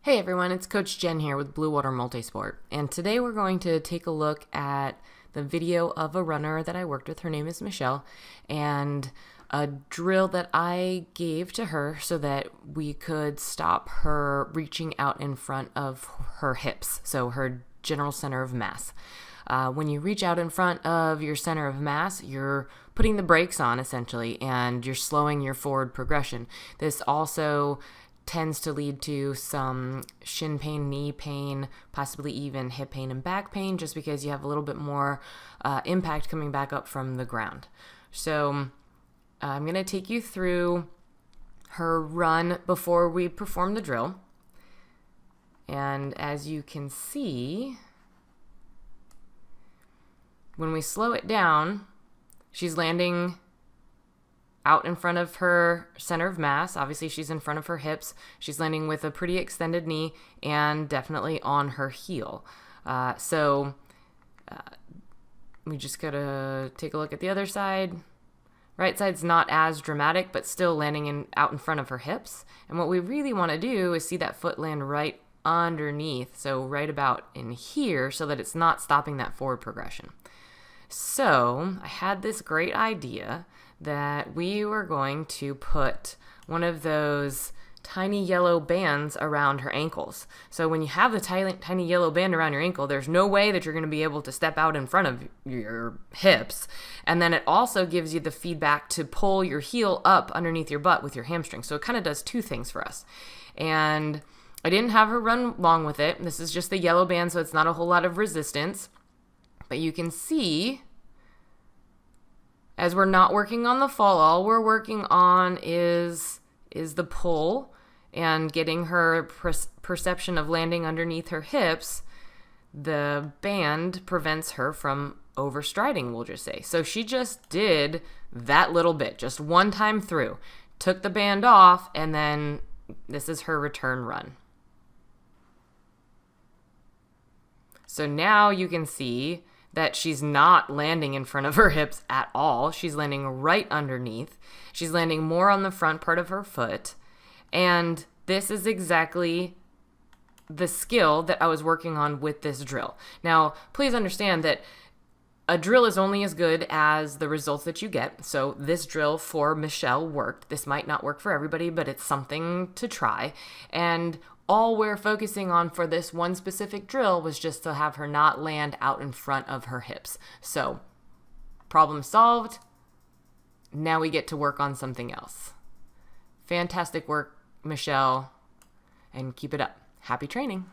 Hey everyone, it's Coach Jen here with Blue Water Multisport, and today we're going to take a look at the video of a runner that I worked with. Her name is Michelle, and a drill that I gave to her so that we could stop her reaching out in front of her hips, so her general center of mass. When you reach out in front of your center of mass, you're putting the brakes on essentially, and you're slowing your forward progression. This also tends to lead to some shin pain, knee pain, possibly even hip pain and back pain, just because you have a little bit more impact coming back up from the ground. So I'm going to take you through her run before we perform the drill. And as you can see, when we slow it down, she's landing out in front of her center of mass. Obviously, she's in front of her hips. She's landing with a pretty extended knee and definitely on her heel. We just gotta take a look at the other side. Right side's not as dramatic, but still landing out in front of her hips. And what we really want to do is see that foot land right underneath, so right about in here, so that it's not stopping that forward progression. So I had this great idea that we were going to put one of those tiny yellow bands around her ankles. So when you have the tiny yellow band around your ankle, there's no way that you're going to be able to step out in front of your hips. And then it also gives you the feedback to pull your heel up underneath your butt with your hamstring. So it kind of does two things for us. And I didn't have her run long with it. This is just the yellow band, so it's not a whole lot of resistance. But you can see, as we're not working on the fall, all we're working on is the pull and getting her perception of landing underneath her hips. The band prevents her from overstriding, we'll just say. So she just did that little bit, just one time through, took the band off, and then this is her return run. So now you can see that she's not landing in front of her hips at all. She's landing right underneath. She's landing more on the front part of her foot. And this is exactly the skill that I was working on with this drill. Now, please understand that a drill is only as good as the results that you get. So this drill for Michelle worked. This might not work for everybody, but it's something to try. And all we're focusing on for this one specific drill was just to have her not land out in front of her hips. So, problem solved. Now we get to work on something else. Fantastic work, Michelle, and keep it up. Happy training.